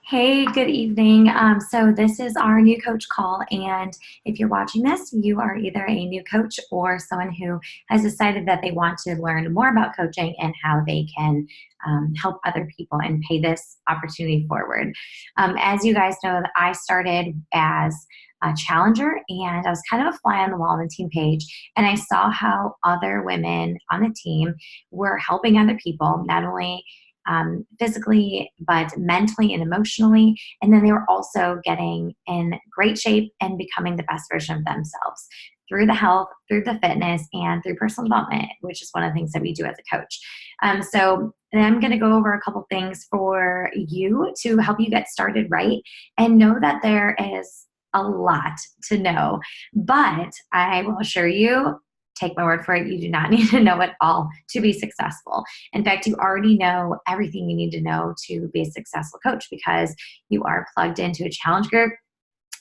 Hey, good evening. So this is our new coach call, and if you're watching this, you are either a new coach or someone who has decided that they want to learn more about coaching and how they can help other people and pay this opportunity forward. As you guys know, I started as a challenger, and I was kind of a fly on the wall on the team page, and I saw how other women on the team were helping other people, not only physically, but mentally and emotionally. And then they were also getting in great shape and becoming the best version of themselves through the health, through the fitness, and through personal development, which is one of the things that we do as a coach. So I'm going to go over a couple things for you to help you get started right and know that there is a lot to know. But I will assure you, take my word for it, you do not need to know it all to be successful. In fact, you already know everything you need to know to be a successful coach because you are plugged into a challenge group,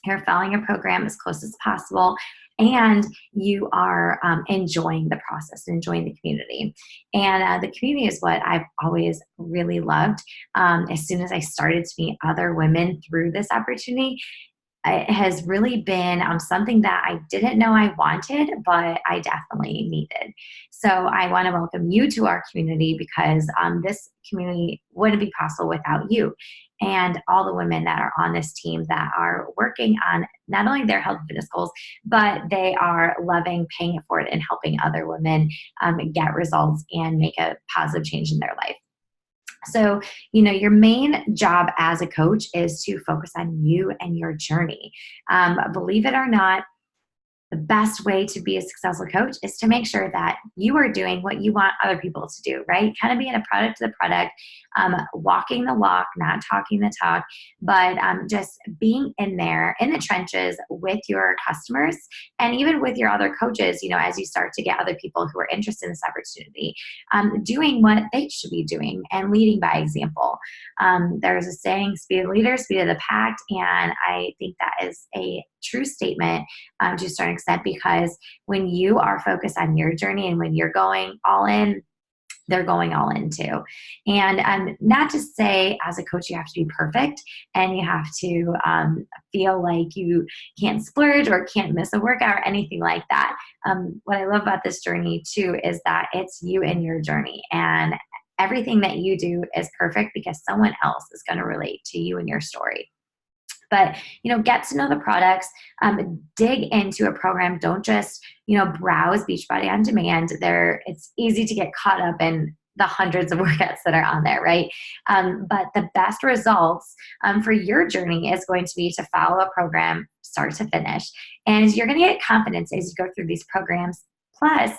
you're following a program as close as possible, and you are enjoying the process, enjoying the community. And the community is what I've always really loved. As soon as I started to meet other women through this opportunity, it has really been something that I didn't know I wanted, but I definitely needed. So I want to welcome you to our community because this community wouldn't be possible without you and all the women that are on this team that are working on not only their health and fitness goals, but they are loving paying it forward and helping other women get results and make a positive change in their life. So, your main job as a coach is to focus on you and your journey. Believe it or not, the best way to be a successful coach is to make sure that you are doing what you want other people to do, right? Kind of being a product to the product, walking the walk, not talking the talk, but just being in there in the trenches with your customers and even with your other coaches, as you start to get other people who are interested in this opportunity, doing what they should be doing and leading by example. There's a saying, speed of the leader, speed of the pack, and I think that is a true statement to a certain extent because when you are focused on your journey and when you're going all in, they're going all in too. And not to say as a coach you have to be perfect and you have to feel like you can't splurge or can't miss a workout or anything like that. What I love about this journey too is that it's you and your journey, and everything that you do is perfect because someone else is going to relate to you and your story. But get to know the products, dig into a program. Don't just browse Beachbody on Demand. It's easy to get caught up in the hundreds of workouts that are on there, right? But the best results for your journey is going to be to follow a program start to finish, and you're going to get confidence as you go through these programs. Plus,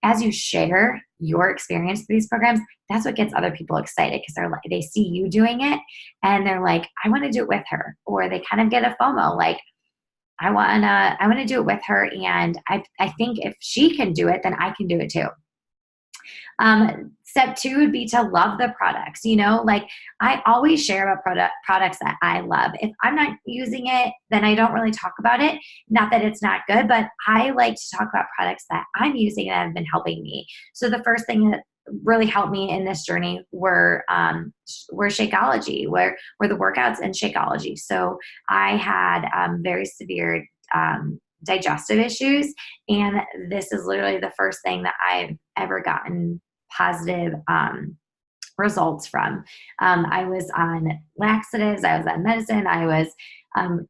as you share your experience through these programs, that's what gets other people excited because they see you doing it and they're like, I want to do it with her. Or they kind of get a FOMO, like, I want to do it with her. And I think if she can do it, then I can do it too. Step two would be to love the products. Like I always share about products that I love. If I'm not using it, then I don't really talk about it. Not that it's not good, but I like to talk about products that I'm using that have been helping me. So the first thing that really helped me in this journey were Shakeology, were the workouts in Shakeology. So I had very severe digestive issues, and this is literally the first thing that I've ever gotten positive results from. I was on laxatives, I was on medicine, I was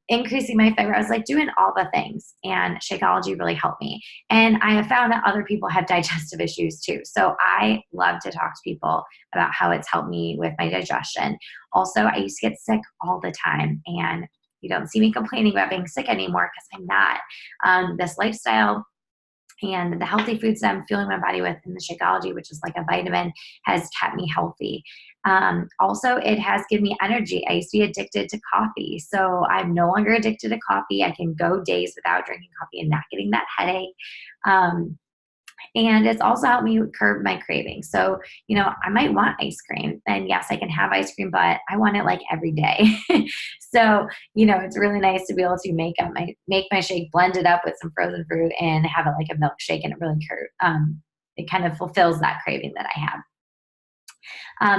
increasing my fiber. I was like doing all the things, and Shakeology really helped me. And I have found that other people have digestive issues too. So I love to talk to people about how it's helped me with my digestion. Also, I used to get sick all the time, and you don't see me complaining about being sick anymore because I'm not. This lifestyle and the healthy foods that I'm fueling my body with in the Shakeology, which is like a vitamin, has kept me healthy. Also, it has given me energy. I used to be addicted to coffee, so I'm no longer addicted to coffee. I can go days without drinking coffee and not getting that headache. And it's also helped me curb my cravings. So, I might want ice cream. And yes, I can have ice cream, but I want it like every day. So, it's really nice to be able to make my shake, blend it up with some frozen fruit and have it like a milkshake. And it really, it kind of fulfills that craving that I have.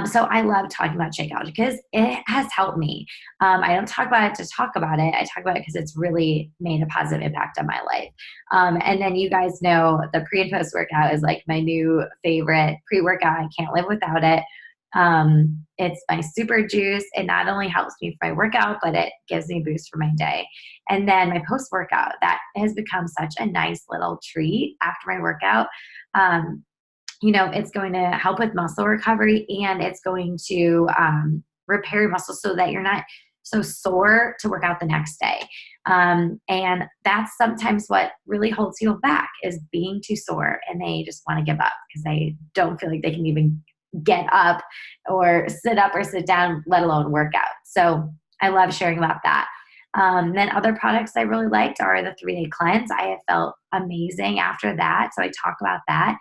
So I love talking about Shakeology because it has helped me. I don't talk about it to talk about it. I talk about it because it's really made a positive impact on my life. And then you guys know the pre and post workout is like my new favorite pre-workout. I can't live without it. It's my super juice. It not only helps me for my workout, but it gives me a boost for my day. And then my post workout, that has become such a nice little treat after my workout. Um, it's going to help with muscle recovery, and it's going to repair your muscles so that you're not so sore to work out the next day. And that's sometimes what really holds people back, is being too sore and they just want to give up because they don't feel like they can even get up or sit down, let alone work out. So I love sharing about that. Then other products I really liked are the 3-day cleanse. I have felt amazing after that. So I talk about that.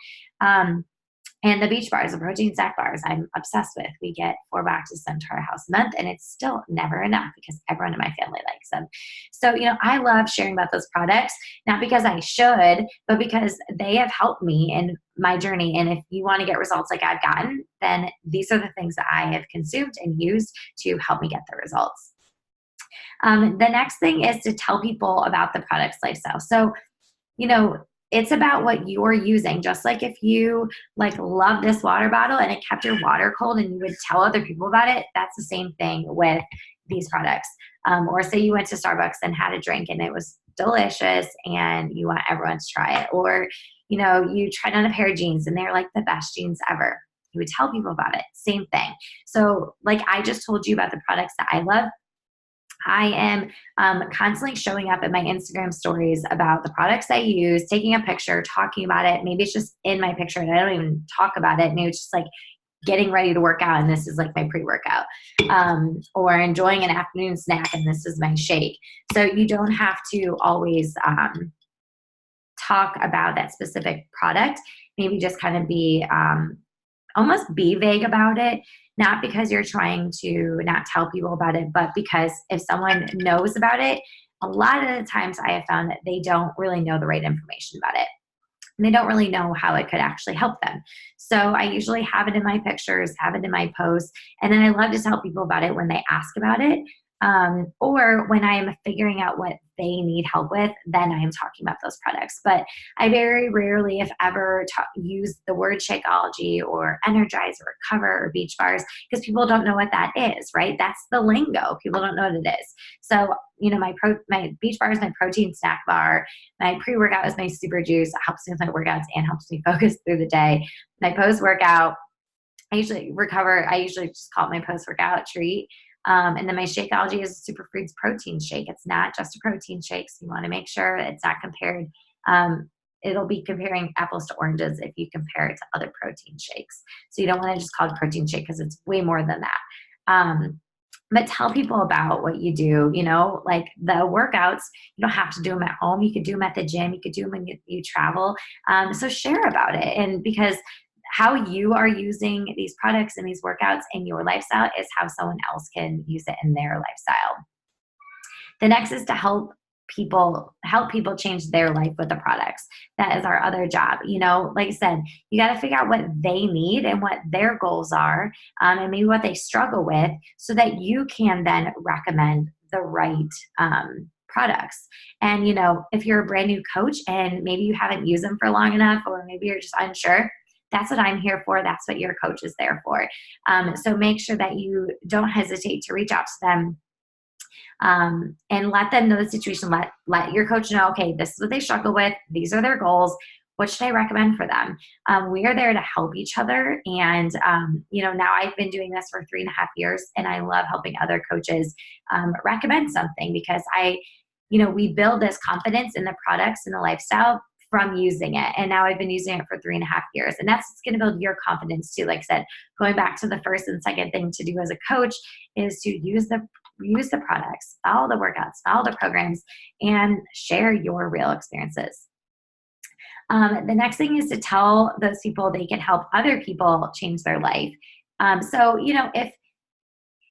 And the beach bars, the protein snack bars, I'm obsessed with. We get 4 boxes sent to our house a month, and it's still never enough because everyone in my family likes them. So, I love sharing about those products, not because I should, but because they have helped me in my journey. And if you want to get results like I've gotten, then these are the things that I have consumed and used to help me get the results. The next thing is to tell people about the product's lifestyle. So, you know, it's about what you're using. Just like if you love this water bottle and it kept your water cold and you would tell other people about it, that's the same thing with these products. Or say you went to Starbucks and had a drink and it was delicious and you want everyone to try it. Or, you tried on a pair of jeans and they're like the best jeans ever. You would tell people about it. Same thing. So like I just told you about the products that I love, I am constantly showing up in my Instagram stories about the products I use, taking a picture, talking about it. Maybe it's just in my picture and I don't even talk about it. Maybe it's just like getting ready to work out and this is like my pre-workout, or enjoying an afternoon snack and this is my shake. So you don't have to always talk about that specific product. Maybe just kind of be almost be vague about it, not because you're trying to not tell people about it, but because if someone knows about it, a lot of the times I have found that they don't really know the right information about it. And they don't really know how it could actually help them. So I usually have it in my pictures, have it in my posts, and then I love to tell people about it when they ask about it. Or when I am figuring out what they need help with, then I am talking about those products. But I very rarely, if ever, use the word Shakeology or Energize or Recover or Beach Bars because people don't know what that is, right? That's the lingo. People don't know what it is. So, my Beach Bar is my protein snack bar. My pre-workout is my super juice. It helps me with my workouts and helps me focus through the day. My post-workout, I usually just call it my post-workout treat. And then my Shakeology is a Superfoods protein shake. It's not just a protein shake, so you want to make sure it's not compared. It'll be comparing apples to oranges if you compare it to other protein shakes. So you don't want to just call it protein shake because it's way more than that. But tell people about what you do, like the workouts. You don't have to do them at home. You could do them at the gym. You could do them when you travel. So share about it. And because how you are using these products and these workouts in your lifestyle is how someone else can use it in their lifestyle. The next is to help people change their life with the products. That is our other job. Like I said, you got to figure out what they need and what their goals are, and maybe what they struggle with so that you can then recommend the right products. And, if you're a brand new coach and maybe you haven't used them for long enough, or maybe you're just unsure, that's what I'm here for. That's what your coach is there for. So make sure that you don't hesitate to reach out to them, and let them know the situation. Let your coach know, okay, this is what they struggle with. These are their goals. What should I recommend for them? We are there to help each other. And, now I've been doing this for 3.5 years, and I love helping other coaches recommend something because we build this confidence in the products and the lifestyle from using it. And now I've been using it for 3.5 years. And that's going to build your confidence too. Like I said, going back to the first and second thing to do as a coach is to use the products, follow the workouts, follow the programs, and share your real experiences. The next thing is to tell those people they can help other people change their life. So,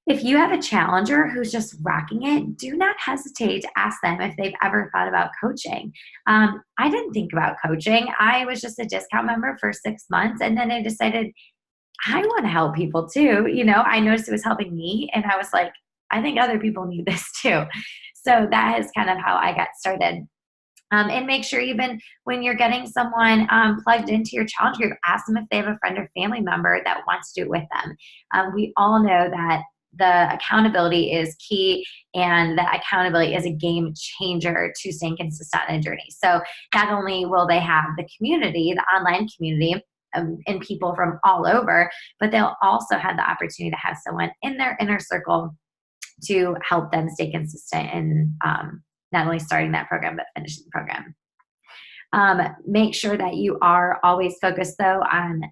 if you have a challenger who's just rocking it, do not hesitate to ask them if they've ever thought about coaching. I didn't think about coaching. I was just a discount member for 6 months, and then I decided I want to help people too. You know, I noticed it was helping me, and I was like, I think other people need this too. So that is kind of how I got started. And make sure even when you're getting someone plugged into your challenge group, ask them if they have a friend or family member that wants to do it with them. We all know that the accountability is key, and that accountability is a game changer to staying consistent on a journey. So not only will they have the community, the online community, and people from all over, but they'll also have the opportunity to have someone in their inner circle to help them stay consistent in not only starting that program, but finishing the program. Make sure that you are always focused, though, on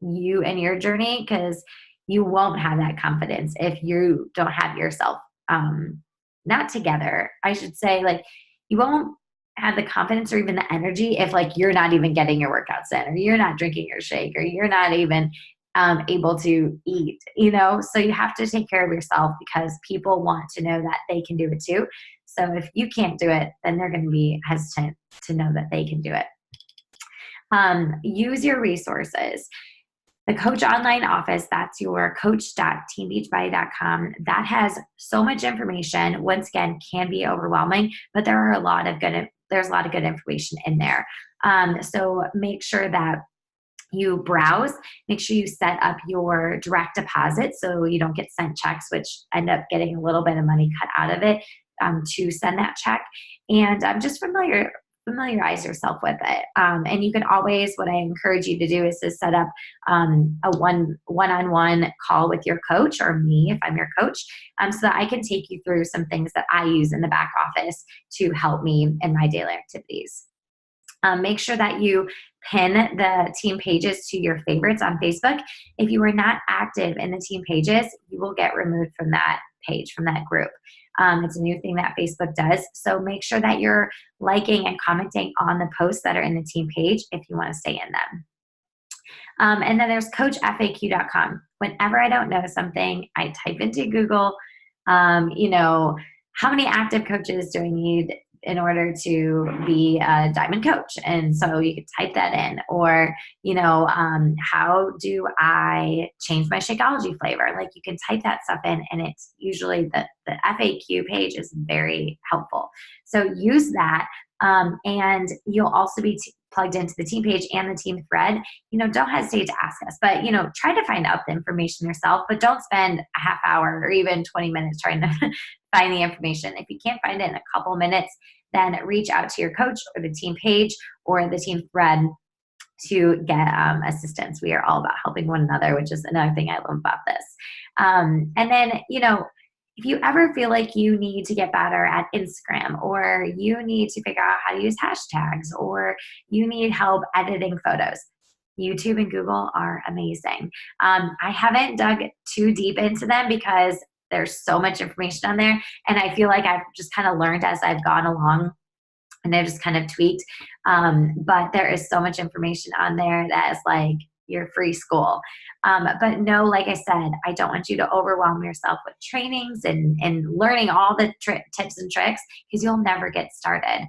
you and your journey, because you won't have that confidence if you don't have yourself not together. I should say, like, you won't have the confidence or even the energy if, like, you're not even getting your workouts in, or you're not drinking your shake, or you're not even able to eat, you know? So you have to take care of yourself, because people want to know that they can do it too. So if you can't do it, then they're going to be hesitant to know that they can do it. Use your resources. The Coach Online Office, that's your coach.teambeachbody.com. That has so much information. Once again, can be overwhelming, but there's a lot of good information in there. So make sure that you browse. Make sure you set up your direct deposit so you don't get sent checks, which end up getting a little bit of money cut out of it to send that check. And just familiarize yourself with it. And you can always, what I encourage you to do is to set up a one-on-one call with your coach, or me if I'm your coach, so that I can take you through some things that I use in the back office to help me in my daily activities. Make sure that you pin the team pages to your favorites on Facebook. If you are not active in the team pages, you will get removed from that page, from that group. It's a new thing that Facebook does. So make sure that you're liking and commenting on the posts that are in the team page if you want to stay in them. And then there's coachfaq.com. Whenever I don't know something, I type into Google, how many active coaches do I need in order to be a diamond coach? And so you could type that in. Or, how do I change my Shakeology flavor? Like, you can type that stuff in, and it's usually the FAQ page is very helpful. So use that. And you'll also be plugged into the team page and the team thread. Don't hesitate to ask us, but, try to find out the information yourself, but don't spend a half hour or even 20 minutes trying to find the information. If you can't find it in a couple minutes, then reach out to your coach or the team page or the team thread to get assistance. We are all about helping one another, which is another thing I love about this. And then, if you ever feel like you need to get better at Instagram, or you need to figure out how to use hashtags, or you need help editing photos, YouTube and Google are amazing. I haven't dug too deep into them because there's so much information on there, and I feel like I've just kind of learned as I've gone along, and I've just kind of tweaked. But there is so much information on there that is like your free school. But no, like I said, I don't want you to overwhelm yourself with trainings and learning all the tips and tricks, because you'll never get started.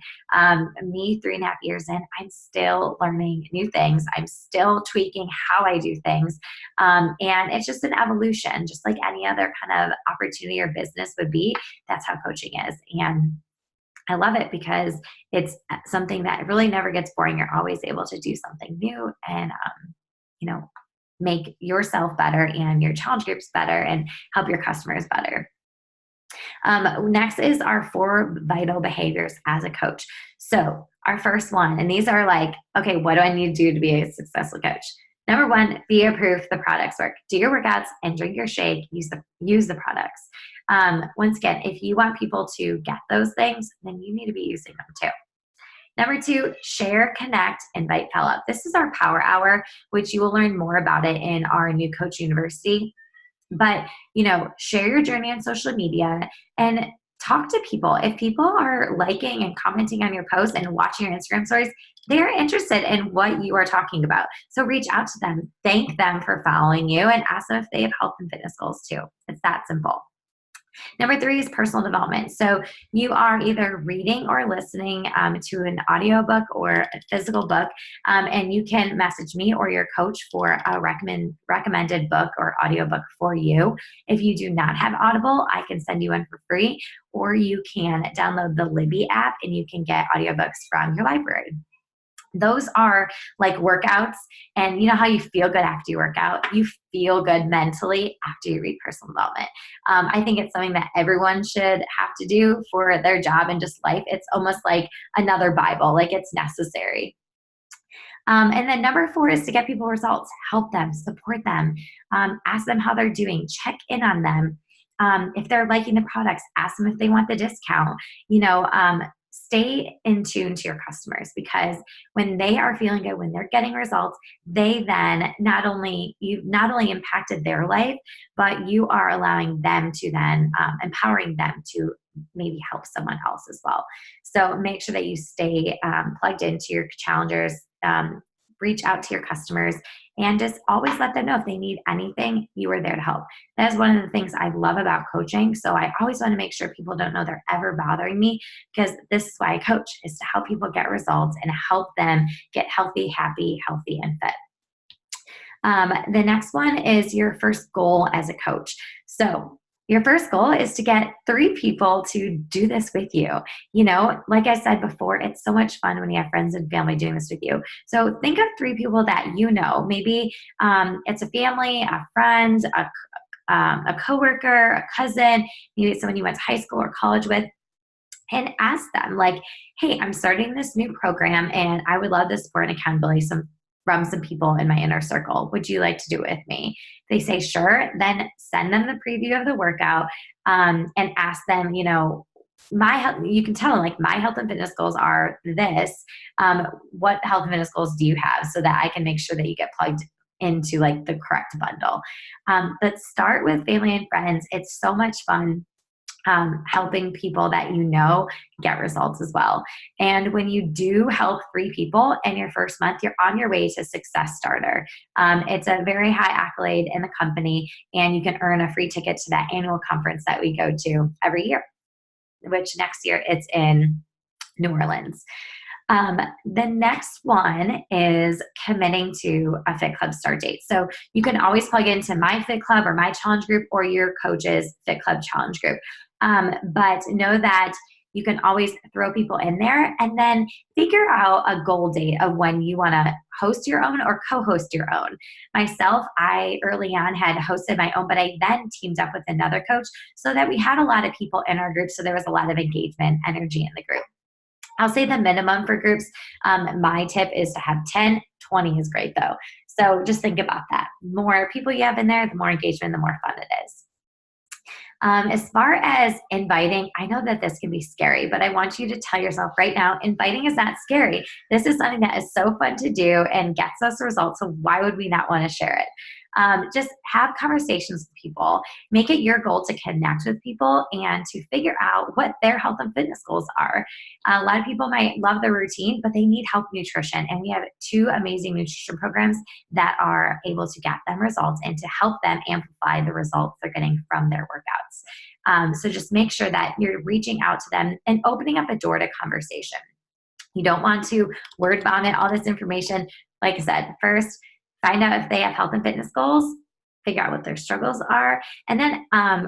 Me, 3.5 years in, I'm still learning new things. I'm still tweaking how I do things. And it's just an evolution, just like any other kind of opportunity or business would be. That's how coaching is. And I love it because it's something that really never gets boring. You're always able to do something new and, make yourself better and your challenge groups better and help your customers better. Next is our 4 vital behaviors as a coach. So our first one, and these are like, okay, what do I need to do to be a successful coach? Number 1, be a proof the products work. Do your workouts and drink your shake. Use the products. Once again, if you want people to get those things, then you need to be using them too. Number 2, share, connect, invite fellow. This is our power hour, which you will learn more about it in our New Coach University. But, share your journey on social media and talk to people. If people are liking and commenting on your posts and watching your Instagram stories, they're interested in what you are talking about. So reach out to them, thank them for following you, and ask them if they have health and fitness goals too. It's that simple. Number three is personal development. So you are either reading or listening to an audiobook or a physical book, and you can message me or your coach for a recommended book or audiobook for you. If you do not have Audible, I can send you one for free, or you can download the Libby app and you can get audiobooks from your library. Those are like workouts, and you know how you feel good after you work out? You feel good mentally after you read personal development. I think it's something that everyone should have to do for their job and just life. It's almost like another Bible, like it's necessary. And then number four is to get people results. Help them, support them, ask them how they're doing, check in on them. If they're liking the products, ask them if they want the discount. You know, stay in tune to your customers, because when they are feeling good, when they're getting results, they then you've not only impacted their life, but you are allowing them to then empowering them to maybe help someone else as well. So make sure that you stay plugged into your challengers, reach out to your customers, and just always let them know if they need anything, you are there to help. That is one of the things I love about coaching. So I always want to make sure people don't know they're ever bothering me, because this is why I coach, is to help people get results and help them get healthy, happy, healthy, and fit. The next one is your first goal as a coach. So your first goal is to get 3 people to do this with you. You know, like I said before, it's so much fun when you have friends and family doing this with you. So think of 3 people that you know. Maybe it's a family, a friend, a coworker, a cousin, maybe someone you went to high school or college with, and ask them like, hey, I'm starting this new program and I would love the support and accountability from some people in my inner circle. Would you like to do it with me? They say, sure. Then send them the preview of the workout, and ask them, you know, you can tell them like, my health and fitness goals are this. What health and fitness goals do you have, so that I can make sure that you get plugged into like the correct bundle. But start with family and friends. It's so much fun helping people that you know get results as well. And when you do help 3 people in your first month, you're on your way to Success Starter. It's a very high accolade in the company, and you can earn a free ticket to that annual conference that we go to every year, which next year it's in New Orleans. The next one is committing to a Fit Club start date. So you can always plug into my Fit Club or my challenge group or your coach's Fit Club challenge group. But know that you can always throw people in there, and then figure out a goal date of when you want to host your own or co-host your own. Myself, I early on had hosted my own, but I then teamed up with another coach so that we had a lot of people in our group. So there was a lot of engagement, energy in the group. I'll say the minimum for groups, my tip is to have 10, 20 is great though. So just think about that. The more people you have in there, the more engagement, the more fun it is. As far as inviting, I know that this can be scary, but I want you to tell yourself right now, inviting is not scary. This is something that is so fun to do and gets us results. So why would we not want to share it? Just have conversations with people. Make it your goal to connect with people and to figure out what their health and fitness goals are. A lot of people might love their routine, but they need help nutrition. And we have 2 amazing nutrition programs that are able to get them results and to help them amplify the results they're getting from their workouts. So just make sure that you're reaching out to them and opening up a door to conversation. You don't want to word vomit all this information. Like I said, first, find out if they have health and fitness goals, figure out what their struggles are, and then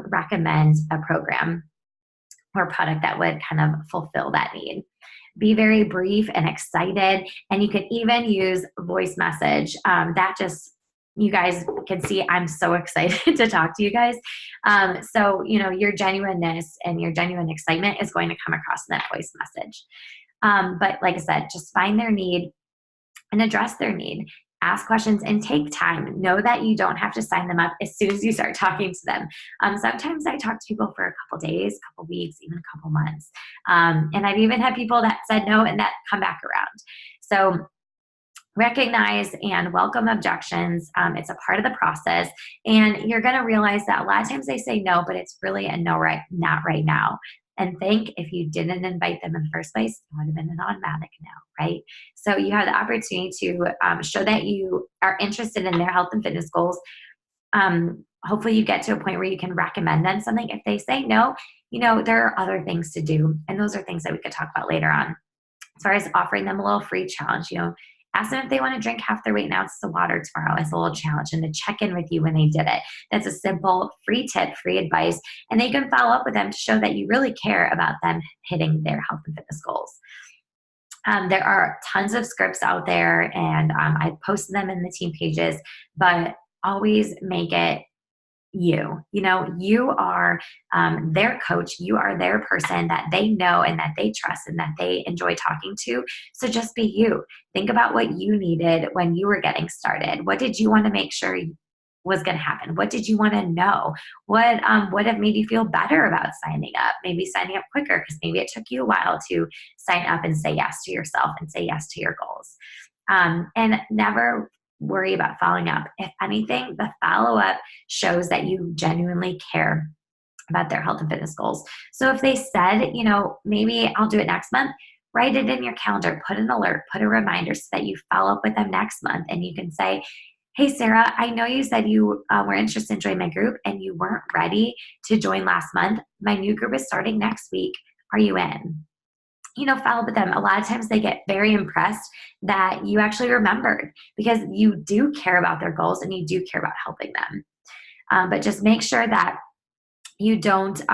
recommend a program or product that would kind of fulfill that need. Be very brief and excited, and you can even use voice message. You guys can see I'm so excited to talk to you guys. So, you know, your genuineness and your genuine excitement is going to come across in that voice message. But like I said, just find their need and address their need. Ask questions and take time. Know that you don't have to sign them up as soon as you start talking to them. Sometimes I talk to people for a couple days, a couple weeks, even a couple months. And I've even had people that said no and that come back around. So recognize and welcome objections. It's a part of the process. And you're going to realize that a lot of times they say no, but it's really a no, not right now. And think if you didn't invite them in the first place, it would have been an automatic no, right? So you have the opportunity to show that you are interested in their health and fitness goals. hopefully you get to a point where you can recommend them something. If they say no, there are other things to do. And those are things that we could talk about later on. As far as offering them a little free challenge, ask them if they want to drink half their weight in ounces of water tomorrow as a little challenge, and to check in with you when they did it. That's a simple free tip, free advice, and they can follow up with them to show that you really care about them hitting their health and fitness goals. There are tons of scripts out there, and I posted them in the team pages, but always make it you. You are their coach. You are their person that they know and that they trust and that they enjoy talking to. So just be you. Think about what you needed when you were getting started. What did you want to make sure was going to happen? What did you want to know? What would have made you feel better about signing up? Maybe signing up quicker, because maybe it took you a while to sign up and say yes to yourself and say yes to your goals. And never worry about following up. If anything, the follow-up shows that you genuinely care about their health and fitness goals. So if they said, maybe I'll do it next month, write it in your calendar, put an alert, put a reminder so that you follow up with them next month. And you can say, hey, Sarah, I know you said you were interested in joining my group and you weren't ready to join last month. My new group is starting next week. Are you in? Follow up with them. A lot of times they get very impressed that you actually remembered, because you do care about their goals and you do care about helping them. But just make sure that you don't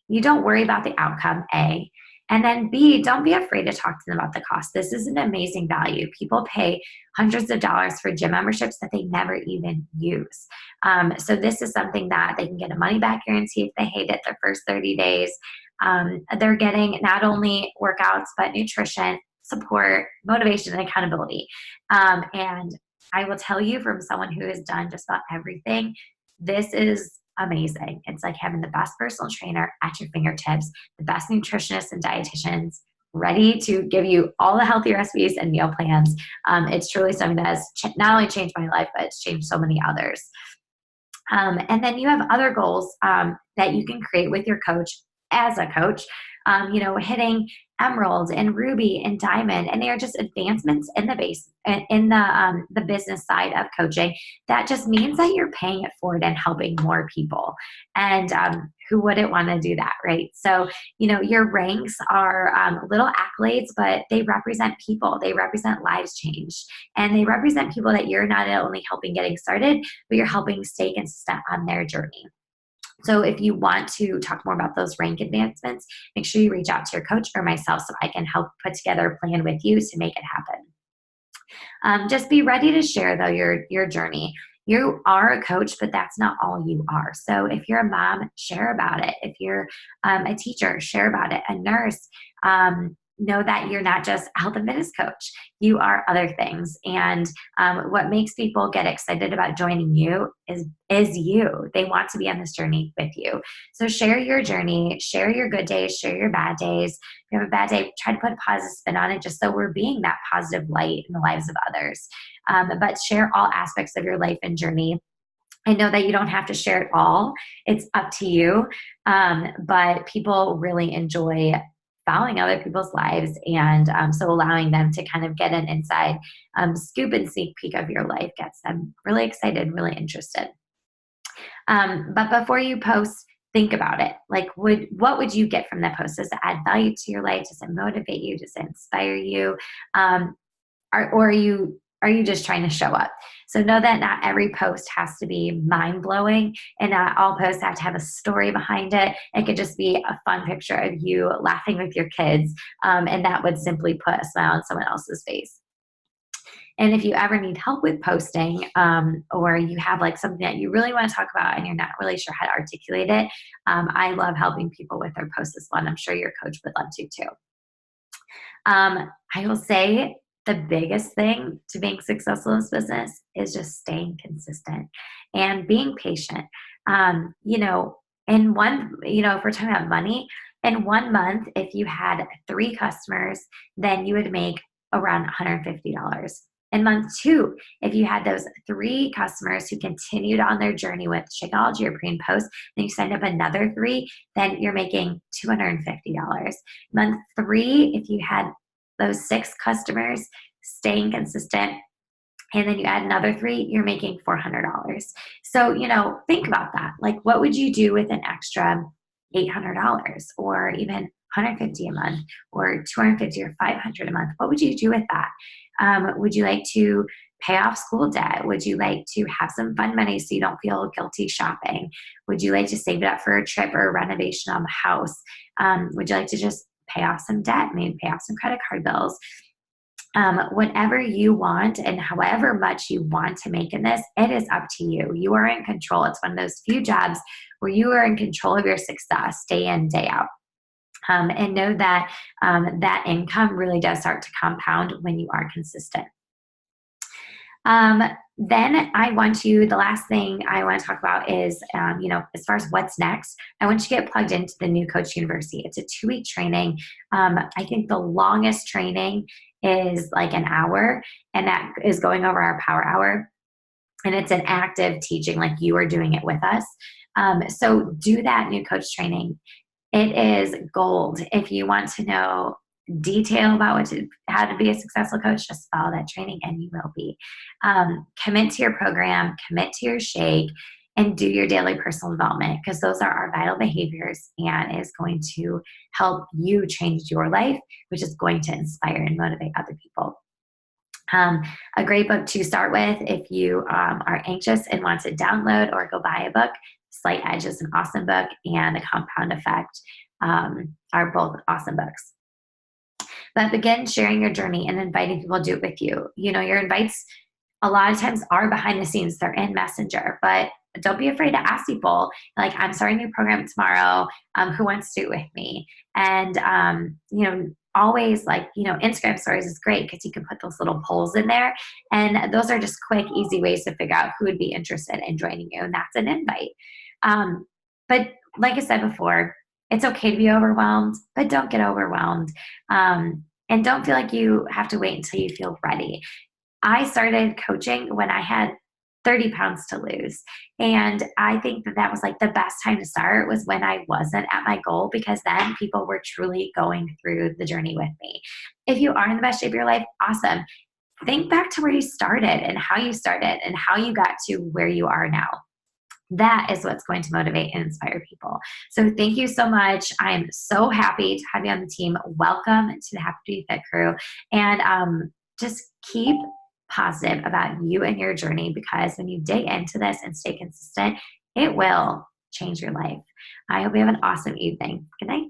worry about the outcome, A. And then B, don't be afraid to talk to them about the cost. This is an amazing value. People pay hundreds of dollars for gym memberships that they never even use. So this is something that they can get a money back guarantee if they hate it their first 30 days. They're getting not only workouts, but nutrition, support, motivation, and accountability. And I will tell you, from someone who has done just about everything, this is amazing. It's like having the best personal trainer at your fingertips, the best nutritionists and dietitians ready to give you all the healthy recipes and meal plans. It's truly something that has not only changed my life, but it's changed so many others. And then you have other goals that you can create with your coach as a coach, hitting emerald and ruby and diamond, and they are just advancements in the business side of coaching. That just means that you're paying it forward and helping more people. And who wouldn't want to do that, right? So, your ranks are little accolades, but they represent people. They represent lives changed, and they represent people that you're not only helping getting started, but you're helping stay consistent on their journey. So if you want to talk more about those rank advancements, make sure you reach out to your coach or myself so I can help put together a plan with you to make it happen. Just be ready to share, though, your journey. You are a coach, but that's not all you are. So if you're a mom, share about it. If you're a teacher, share about it. A nurse, know that you're not just a health and fitness coach. You are other things. And what makes people get excited about joining you is you. They want to be on this journey with you. So share your journey, share your good days, share your bad days. If you have a bad day, try to put a positive spin on it, just so we're being that positive light in the lives of others. But share all aspects of your life and journey. I know that you don't have to share it all. It's up to you. But people really enjoy following other people's lives, and so allowing them to kind of get an inside scoop and sneak peek of your life gets them really excited, really interested. But before you post, think about it. Like, what would you get from that post? Does it add value to your life? Does it motivate you? Does it inspire you? Or are you just trying to show up? So know that not every post has to be mind-blowing, and not all posts have to have a story behind it. It could just be a fun picture of you laughing with your kids, and that would simply put a smile on someone else's face. And if you ever need help with posting, or you have like something that you really want to talk about and you're not really sure how to articulate it, I love helping people with their posts as well. And I'm sure your coach would love to too. I will say the biggest thing to being successful in this business is just staying consistent and being patient. If we're talking about money, in 1 month, if you had 3 customers, then you would make around $150. In month 2, if you had those 3 customers who continued on their journey with Shakeology or pre and post, then you signed up another 3, then you're making $250. Month 3, if you had those 6 customers staying consistent and then you add another three, you're making $400. So, think about that. Like, what would you do with an extra $800 or even 150 a month or 250 or 500 a month? What would you do with that? Would you like to pay off school debt? Would you like to have some fun money so you don't feel guilty shopping? Would you like to save it up for a trip or a renovation on the house? Would you like to just pay off some debt, maybe pay off some credit card bills? Whatever you want and however much you want to make in this, it is up to you. You are in control. It's one of those few jobs where you are in control of your success day in, day out. And know that that income really does start to compound when you are consistent. Then the last thing I want to talk about is, as far as what's next, I want you to get plugged into the New Coach University. It's a 2-week training. I think the longest training is like an hour, and that is going over our power hour. And it's an active teaching, like you are doing it with us. So do that New Coach training. It is gold. If you want to know detail about how to be a successful coach, just follow that training and you will be. Commit to your program, commit to your shake, and do your daily personal development, because those are our vital behaviors and is going to help you change your life, which is going to inspire and motivate other people. A great book to start with if you are anxious and want to download or go buy a book. Slight Edge is an awesome book, and The Compound Effect are both awesome books. But begin sharing your journey and inviting people to do it with you. Your invites a lot of times are behind the scenes. They're in Messenger, but don't be afraid to ask people, like, I'm starting a new program tomorrow. Who wants to do it with me? And, always Instagram stories is great because you can put those little polls in there. And those are just quick, easy ways to figure out who would be interested in joining you. And that's an invite. But like I said before, it's okay to be overwhelmed, but don't get overwhelmed. And don't feel like you have to wait until you feel ready. I started coaching when I had 30 pounds to lose. And I think that was like the best time to start was when I wasn't at my goal, because then people were truly going through the journey with me. If you are in the best shape of your life, awesome. Think back to where you started and how you got to where you are now. That is what's going to motivate and inspire people. So thank you so much. I'm so happy to have you on the team. Welcome to the Happy to Be Fit crew. And just keep positive about you and your journey, because when you dig into this and stay consistent, it will change your life. I hope you have an awesome evening. Good night.